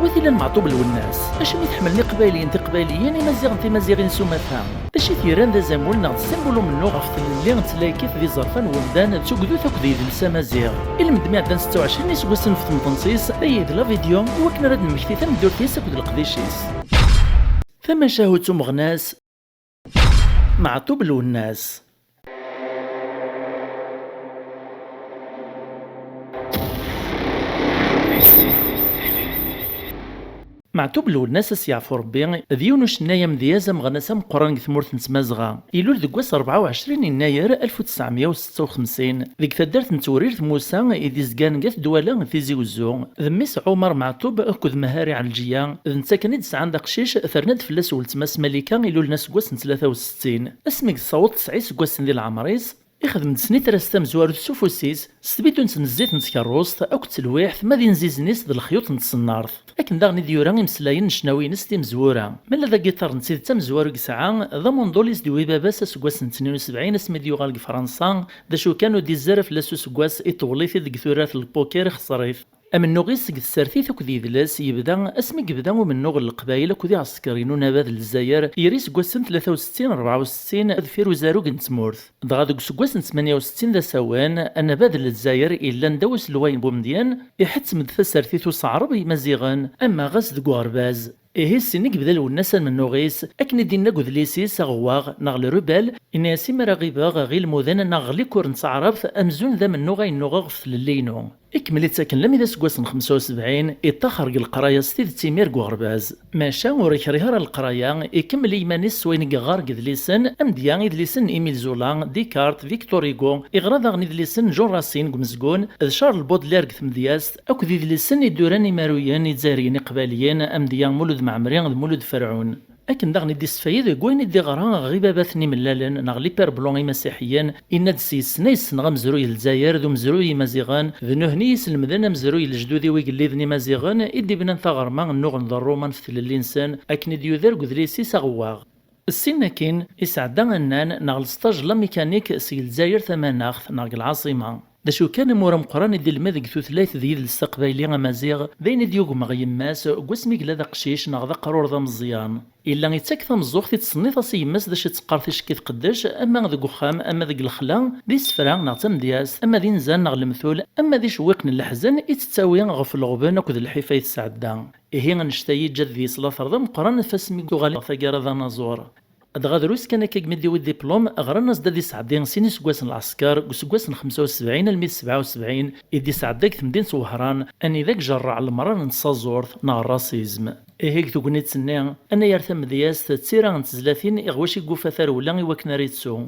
وثيلا معطوب الوناس اش مي تحملني قبايليين تقبايليين مزيغ تمازيغين سومثا داشي ثيران ذا زامول ناض سيمبولو منو غفت اللي تلايكيت ذي ظرفان ولدان تشكدو ثقدي ذي مزيغ المدمع دان 26 يسوسن في تمطنسيس ايد لا فيديو وكنا راد نمكتي ثم دورتيس كود القديشيس ثم شاهدتو مغناس معطوب الوناس. معتوب الوناس سيعفو ربي ديونوش نايا مديازا مغناسا مقران ثمورت نتمازغا يلول دكواس 24 يناير 1956 ديك تدارت نتورير موسى إذي زكان قاث دوالا تيزي وزو ذميس عمر معتوب أكد مهاري على الجيا ذنتا كان يدسعان داقشيش ثرناد فلاس ولتماس ملكا يلول ناس كواس 63 اسمك صوت 9 كواس ديال العمريس يخدم سنيت راستا مزوار السوفوسيس ستبيتو نتنزيت نتكروست أو تلويح مادي نزيزنيس د الخيوط نتصنارت لكن داغني ديورا يمسلاين شناوينس تي مزورا من هذا كيتار نتيد تا مزوار كسعا ذا مونضوليس ديوي باباس سكواس 72 اسمي ديوغال فرنسا دا شو كانوا دي الزرف لاسو سكواس ايطوليثي ديك ثورات البوكير خسريف أمن نوغيس قد سارتيث كذي ذلاس يبدا اسمي قبدا ومن نوغ القبايل كذي عسكرينو نبات الجزائر يريس كواسن 63 64 اذفير وزارو كنتمورث دغا دوك سكواسن 68 ذا سوان أن باد الجزائر إلا ندوس لوين بومديان يحت مدفا سارتيث وصعربي مزيغان أما غاس دكو غرباز إيه السنة قبدا الوناس من نوغيس أكن دينا قذليسي سغواغ ناغ ربال إن ياسي راغيباغ غير المذان ناغلي كورن تعرف أمزون ذا من نوغي نوغ في اللينو إكملي تاكن لم إذا سكواسن 75 إطاخرق القرايا ستيد تيمير غرباز ماشا وريكريهار القرايا يكمل إيمانيس وين غار قذليسن أمديان إذليسن إيميل زولان ديكارت فيكتوريغو إغراض غني ذليسن جون راسين قمزقون ذ شارل بودلير قثمدياس أكو ذليسن يدوران إمارويان يتزاريين قباليين أمديان مولود معمريان مولود فرعون أكن داغني دي سفايد كوين دي غران غيباباتني ملالن ناغ لي بير بلون مسيحيين إن دسيس نيس نغا مزروي الجزائر ذو مزروي مزيغان ذنو هنيس المدن مزروي الجدودي ويقليذني مزيغان إدي بنان ثغرما نوغن ضرومان في الانسان أكن ديوذر قذريسي سغواغ السنة كين يسعدا أنان ناغ الستاج لا ميكانيك سي الجزائر ثماناخ ناغ العاصمة دا شو كان مورا مقران ديال المذق ثلاث ديال الاستقبالي مزيغ بين ديوغ مغيماس قسمي قلا ذا قشيش ناغ ذا قرور ذا مزيان إلا يتاك ثمزوغ تيتصنيف أسيماس داش تقارثيش كي تقداش أما ذا قخام أما ذا الخلا دي سفرا ناغ تمدياس أما ذي نزان ناغ المثول أما ذي شويقن الحزن يتتاوي غف الغبان أكد الحفاية السعدان إهي غنشتاي جد ذي صلاة ذا مقران فاسمي قغالي ثقار ذا نازور أدغادروس كان كيمديو الدبلوم غرناس دادي سعدين سيني سكواسن العسكر وسكواسن 75 الميت 77 إدي سعداك تمدين سوهران أني ذاك جرع المران نتصازورث نا الراسيزم إيهيك تقنيت سنين أنا يرثم دياس تسيرا نتزلاتين إغواشي قوفا ثارولا إواكنا ريتسو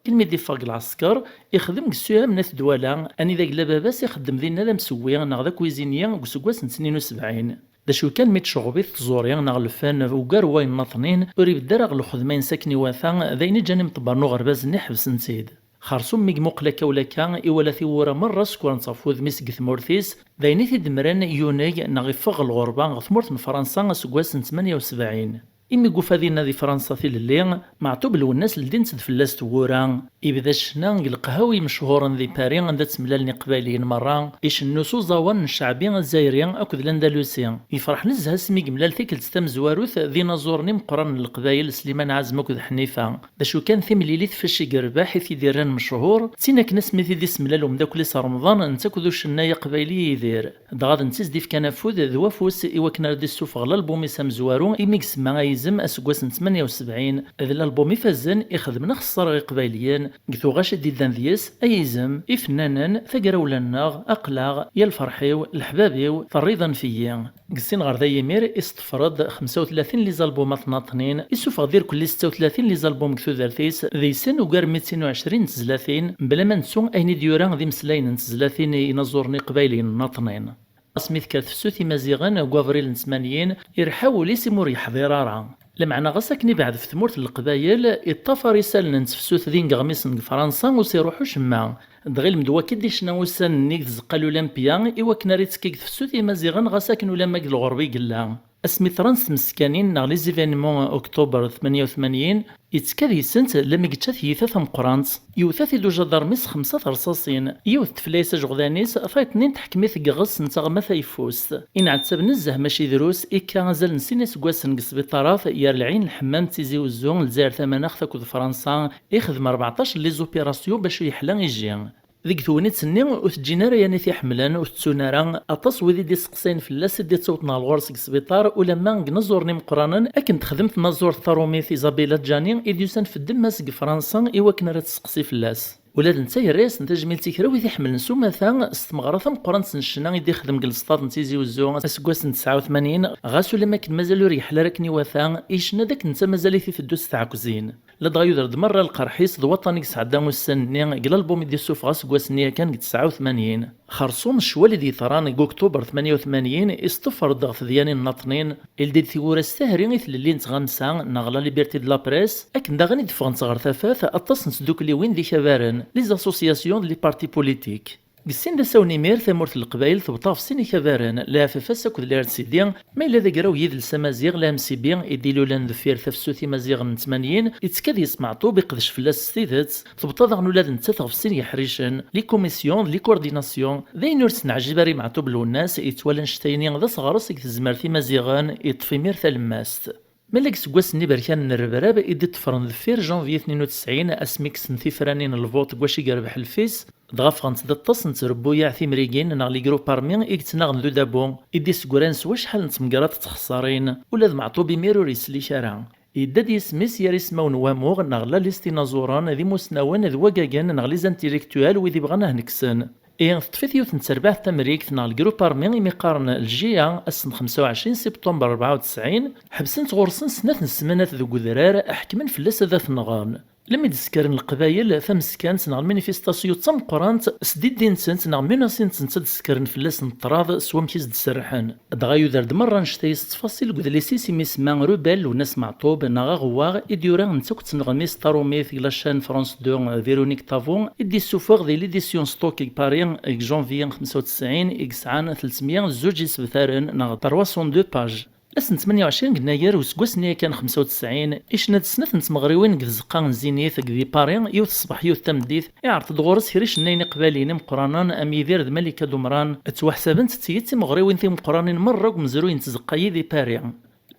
كلمة دي فاق العسكر يخدم قسوها من دولا أني ذاك لاباباس يخدم ذينا لا مسويا نا ذا كويزينيا وسكواسن 72 دا شو كان ميت شغبيت تزوريا ناغ الفان وكار واين ناطنين وريب دارغ الخدمين ساكني واثا ذاين جاني مطبرنو غرباز نحبس نسيد خرصوم ميقموق لكا ولاكا إولا ثورا مرة سكوان صفوذ ميسك ثمورثيس ذايني ثدمران يوني ناغ يفغ الغربة غثمورت من فرنسا سكواسن 78 إمي قفاذينا ذي فرنسا في الليل معتوب الوناس لدين تدفلاس تورا إبدا شنا القهاوي مشهورا ذي بارين ذات تملالني قباليين مرة إيش النسو زوان الشعبي الجزائريين أكد الأندلسي يفرح نزها سمي قملال ثيكل تستم زواروث ذي نازورني مقرن القبايل سليمان عزم أكد حنيفة دا شو كان ثيم ليليث فشي قربا حيث يديران مشهور تيناك ناس مثي ذي سملال ومداكلي صار رمضان نتاكدو شنايا قبايلي يدير دغاد نتيز ديف كان فود ذوافوس إواكنا ردي السوف غلا البومي سام زوارو إميكس يزم أسكواسن 78 ذا الألبوم يفزن يخدم نخسر قبايليين قثو غاش ديدان ذيس أيزم إفنانا ثقراولنا أقلاغ يا الفرحيو الحبابيو فريضا فيا قسين غير ذا يمير استفرد 35 لي زالبومات ناطنين يسوف غدير كل 36 لي زالبوم كثو ذرثيس ذي سن وقار 220 تزلاثين بلا ما نسون أيني ديوران ذي مسلاين تزلاثين ينظرني قبايلين ناطنين سميث كاثفسوثي مزيغان وغافريل نسمانيين يرحاو ليسي مور يحضر راه لمعنى غساكني بعد في ثمورت القبايل يطفى رسالة نتفسوث ذين غميس فرنسا وسيروحو شما دغيل مدوا كدي شنو وسان نيك زقال اولمبيا ايوا كنا ريت كيك تفسوثي مزيغان غساكن ولا ماك الغربي قلا اسمي ترانس مسكانين ناغ لي زيفينمون اكتوبر 88 يتكاد سنت لما قتات يثاث مقرانت يوثاث دو جدارميس 5 رصاصين يوث تفليس جغدانيس فايتنين تحكمي ثقغص نتا ما فايفوس إن عتساب نزه ماشي دروس إكا غزال نسينيس كواسن قصبي طرف يار العين الحمام تيزي وزون لزاير ثمانخ ثاكو فرنسا يخدم 14 لي زوبيراسيون باش يحلى يجي ذيك ثوانيت سني وتجينا يعني في حملان وتسونارا اطاس وذي دي سقسين فلاس دي تصوتنا الغورس كسبيطار ولما نزورني مقرانا اكن خدمت نزور ثروميث ايزابيلا جاني اديوسان في الدماس فرنسا ايوا كنا راه تسقسي فلاس ولاد نتا يراس نتا جميلتي كرا ويث يحمل نسوما ثا استمغرا مقران سنشنا يدي خدم قلصطاد نتيزي وزو اسكواس 89 غاسو لما كان مازالو ريحلا راكني وثا ايشنا داك نتا مازال في الدوس تاع كوزين لا دغا يدرد مره القرحيس وطني سعدا والسني قال البوم ديال السوفغاس كواسنيا كان 89 خرصوم الشوالي دي ثران اكتوبر 88 استفر ضغط ديالي الناطنين الدي ثيورا السهري غيث اللي نتغمسا نغلا ليبرتي دو لا بريس اكن داغني دفغن صغر ثفاث اطاس نسدوك لي وين دي كبارن لي زاسوسياسيون لي بارتي بوليتيك قسين دا ساوني مير ثمورت القبايل ثبطا في سيني كبارن لا ففاس اكد لارتسيدي ما الا ذا قراو يد السمازيغ لا مسيبي يديلو لان ذفير ثفسوثي مازيغ من 80 يتكاد يسمع طوب يقدش فلاس ستيدت ثبطا ذا ولاد نتا في سيني يحريشن لي كوميسيون لي كورديناسيون ذا نورس نعجباري مع طوب الناس يتولن شتايني ذا صغارس يتزمر في مازيغان يطفي مير ثالماست ملك سكواس ني بركان الربراب يدي تفرن ذفير جانفي 92 اسميكس نثي فرانين الفوت كواشي يربح الفيس دغا فرانس دا تصن تربو يعثي مريقين ناغ لي جرو بارمي يكتناغ ندو دابون يدي سكوران سوا شحال نتمقرات تخسارين ولا معطوبي ميرو ريسلي شارع يداد يسميس يا ريسماون واموغ ناغ لا ليستينازوران ذي مسناوان ذ وكاكان ناغ لي زانتيليكتوال وذي بغانا هنكسن تطفيت يوث نتربع تمريك ناغ الجروب بارمي ميقارن الجيا السن 25 سبتمبر 94 حبسن تغورسن سنات السمانات ذو قذرار حكمن فلاس ذات نغان لما يدسكرن القبايل ثمسكان ناغ المانيفيستاسيون تم قرانت سديد دين سنت ناغ ميناسين تسكرن فلاس نطراض سوام كيس دسرحان دغا يدرد مرة نشتيس تفاصيل قد لي سيسي ميسما روبال وناس معطوب ناغا غواغ إديورا نتوك تنغميس طاروميث لاشان فرانس 2 فيرونيك تافون إدي سوفوغ دي ليديسيون ستوك باريان إك جانفي 95 إك سعان 300 زوج يسبثارن ناغ 302 باج أسن 28 يناير وسكواسنيا كان 95 إشنا تسنات نتمغريوين قد زقان زينيث قد بارين يوث الصباح يوث تمديث يعرض دغورس هريش ناين قبالين مقرانان أميذير ذ ملكة دمران توحسابنت تيتي مغريوين ثي مقرانين مرة ومزروين تزقايي ذي بارين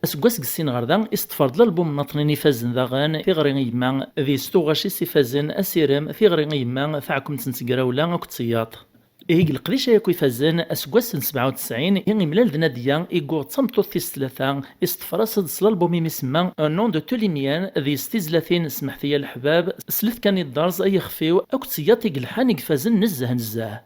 أسكواس قسين غردان استفرد الألبوم ناطنيني فازن ذاغان في غرين يمان ذي ستوغاشي سيفازن أسيرم في غرين يمان فعكم تنتقراولا أكتسياط إيق القديش ياكو يفازن أسكواس 97 ينغي ملال ذناديا إيقو تمطو ثيس ثلاثة استفراسد سلالبومي مسمى نون دو توليميان ذي ستيزلاثين سمحتيا الحباب سلث كان يدارز أي خفيو أكتسياط يقلحان يقفازن نزه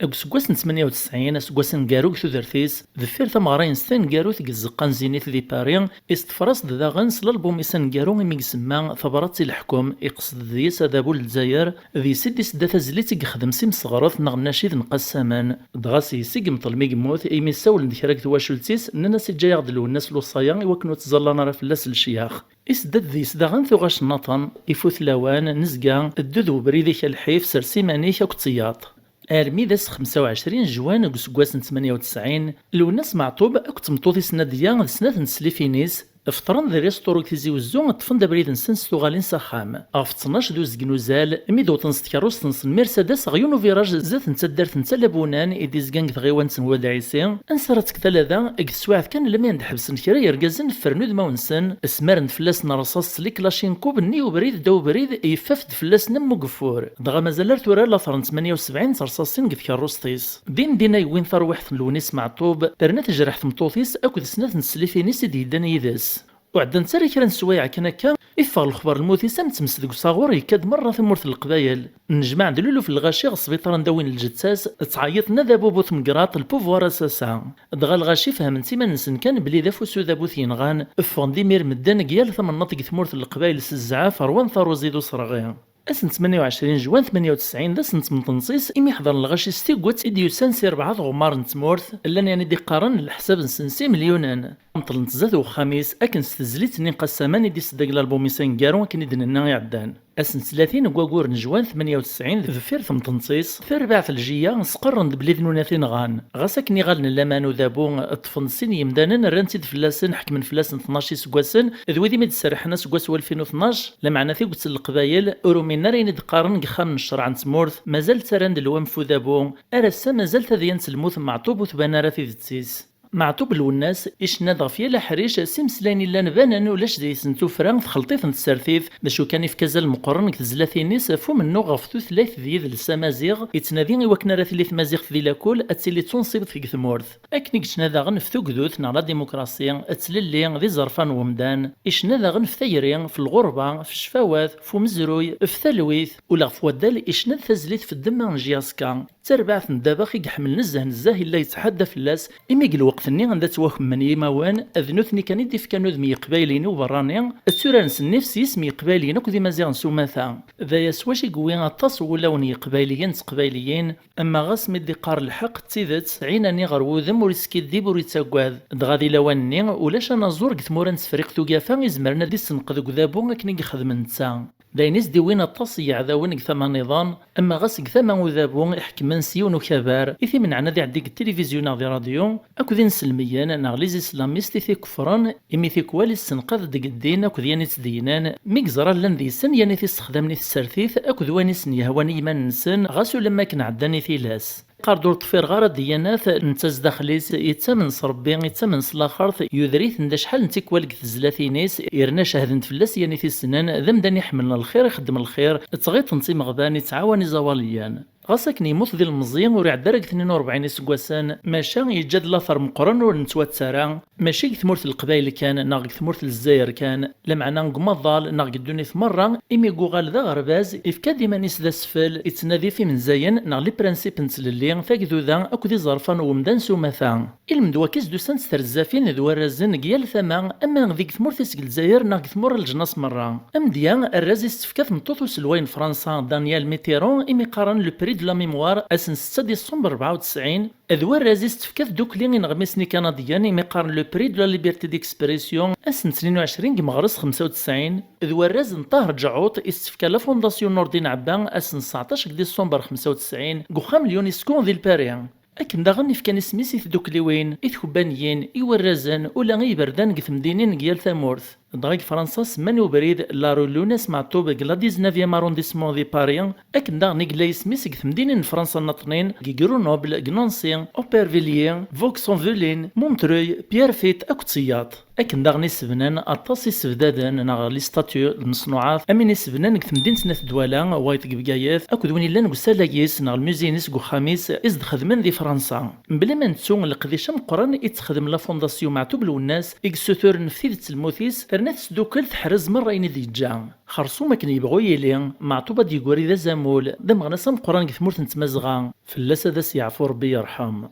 أكسكواس 98 أسكواس نقاروك ثوثرثيس ذفير ثمغرين ستان نقارو ثق الزقان زينيث ذي باريان استفراس ذا غنس لالبوم إسان نقارو ميقسما ثبرات الحكم يقصد ذي سادابو الجزائر ذي سيدي سداتا زليت يخدم سيم صغرث نغ ناشيد نقسامان دغاسي سيق مطلمي يموت إيمي ساول ندكراك تواشلتيس ناس جاي يغدلو الناس لوصايا يوكنو تزلانا راه فلاس الشياخ إسداد ذي سداغن ثوغاش النطن يفوت لوان نزقا الدذو بريديك الحيف سرسيمانيك أكتسياط أرميداس 25 جوان كسكواس 98 الوناس معطوب أكت مطوطي سناديا سنات نسليفينيس فطران ذي ريستورو تيزي وزو طفن دابريد نسن ستوغالين ساخام اف 12 دوز كنوزال ميدو تنستكاروس تنسن مرسيدس غيونو فيراج زات نتدارت نتا لابونان ايدي زكانك غيوان تنواد عيسي انسرات كثلاثا اك سواعث كان لما يندحبسن كرا يرقازن فرنود ماونسن اسمار نفلاس نرصاص لي كلاشينكوب نيو بريد داو بريد يفافد فلاس نمو قفور دغا مازال تورا لا 78 ترصاصين كيف كاروسطيس دينا وين ثار واحد لونيس معطوب برنات جرحت مطوطيس اكو سنات نسليفينيس ديدان يداس وعدنا نتاري كرا نسوايع كان هكا يفغ الخبر الموثي تمس ذوك صاغور يكاد مرة ثمورث القبايل نجمع ندلولو في الغاشي غصبيطار نداوين الجتاس تعيطنا ذا بوبوث مقراط البوفوار اساسا دغا الغاشي فهم سيما نسن كان بلي ذا فوسو ذا بوثين غان فغن ديمير مدان قيال ثمن نطق ثمورث القبايل سزعاف روان ثارو زيدو صراغي أسن 28 جوان 98 ذا سنت من تنصيص إمي حضر الغاشي ستيقوت إديوسان سير بعض غمار نتمورث إلا يعني دي قارن الحساب نسنسي مليونان مطل نتزاد وخميس أكن ستزليت نين قسامان إدي صدق الألبومي سنقارون كن إدن النغي عدان أسن 30 كواكور نجوان 98 ذفير ثمتنصيص في 4 ثلجية سقرن بلي ذنوناثين غان غاسك نيغال نلامانو ذابو طفنسين يمدانا رانتيد فلاسن حكمن فلاسن 12 سكواسن ذوي ديما تسرحنا سكواس 2012 لمعنا في قدس القبايل أورومينا رين دقارن قخام الشرع تمورث مازال تراند الوانفو ذابو أرسا مازال تذيان سلموث معطوب وثبانا راه في ذتسيس معطوب الوناس إشنا ضافيا لحريش سيمسلاني لان بانانو لاش دي سنتو فران خلطيت نتسرثيف باش كان في كازا المقرن كتزلاثينيس فو منو غفتو ثلاث ديال السمازيغ يتنادي وكنا راه ثلاث مازيغ ذي لاكول اتسيلي تنصيب في كثمورث اكنيك شنا ذا غن في ثوكذوث نعلا ديمقراطيا اتسللي ذي زرفان ومدان إشنا ذا غن في ثيري في الغربة في الشفاوات في مزروي في ثلويث ولا في ودال إشنا ثزليت في الدم نجياسكا تربعت ندابخ يحمل نزه إلا يتحدى فلاس إمي وقتني عندها توهم من يماوان أذنوثني كان يدي في كانوا ذمي قبايلين وبراني السورانس نفسي اسمي قبايلين وكذي مازيغ سوماثا ذا يسواش يقوي غطاس ولاوني قبايليين أما غاس مدي قار الحق تيدت عيناني غير وذم وريسكي ديب وريتاكواذ دغادي لواني ولاش أنا زور كثمورا نسفريق توقافا يزمرنا دي السنقذ كذابو كني يخدم نتا داينيس دي وين الطاس يعذاون كثما نظام اما غاس كثما وذابو يحكم سيون وكبار اثي من عنا ذي عندك التلفزيون ذي راديو اكو ذي نسلميا نغليز اسلاميست ثي كفران امي ثي كوالي السنقاذ ديك الدين اكو ذي نتدينان ميكزرا لان ذي سن يعني ثي استخدامني السرثيث اكو ذواني سن يهواني من نسن غاسو لما كان عداني ثي لاس قاردور طفير غارة ديانات نتاز داخليس يتمن صربي يتمن صلاخرث يذريث ندا شحال نتيكوال كتزلاتينيس يرنا شاهدن فلاس يعني في السنان ذم داني يحملنا الخير يخدم الخير تغيط نتي مغبان يتعاوني زواليان غاسك نيموت ذي المزيان وريع درك 42 سكواسان ماشا يجد لاثر مقرن ور نتواتسارا ماشي ثمورت القبايل كان ناغ ثمورت الجزائر كان لمعنا نقمضال ناغ الدوني ثمرة إمي قوغال ذا غرباز إفكا ديما نيس ذا سفل يتنادي في منزاين ناغ لي برانسيب نتسللي ثاكذو ذا أكو ذي زرفان ومدان سوماثا المدواكيس دو سان سترزافين ذو الرازن قيال ثما أما ذيك ثمورت سك الجزائر ناغ ثمور الجناس مرة أمديا الرازي استفكاث نطوثو سلوين فرنسا دانيال ميتيرون إمي قارن لو بري دو لا ميموار أسن 6 ديسمبر 94 أذوار رازيست فكاث دوكلي نغمسني كنديان ميقارن لو بري دو لا ليبرتي ديكسبريسيون أسن 22 مغرس 95 أذوار راز نطاهر جعوط استفكا لا فونداسيون نوردين عبان أسن 19 ديسمبر 95 قخام اليونسكو ذي الباريان أكن داغني في كان اسميسي دوكلي وين إثخبانيين إورازان ولا غي بردان قثمدينين قيال ثامورث دغيك فرنسا سمانو بريد لا رولوناس معطوب قلا 19 ارونديسمون دي باريان اكن داغني قلا يسميس قثمدينين فرنسا نطنين غرونوبل غنونسي اوبيرفيليي فوكسونفولين مونتروي بيرفيت اكو تسياط اكن داغني سبنان اطاسي سفدادن ناغ لي ستاتيو المصنوعات امين سبنان قثمدين سنة دوالا وايت قبقاياث اكو دوين لان قسالاكيس ناغ الموزينيس قو خاميس ازد خدمن دي فرنسا بلا ما نتسون القديش مقرن يتخدم لا فونداسيون معتوب الناس اكسوتور نفثيت الموثيس رنات دوكل تحرز مرة يني دي جا خرصو ما كان يبغو يلي معطوبة ديكوري ذا زامول دم غنسام قران كثمورت نتمازغا فلاس هذا سيعفو ربي يرحم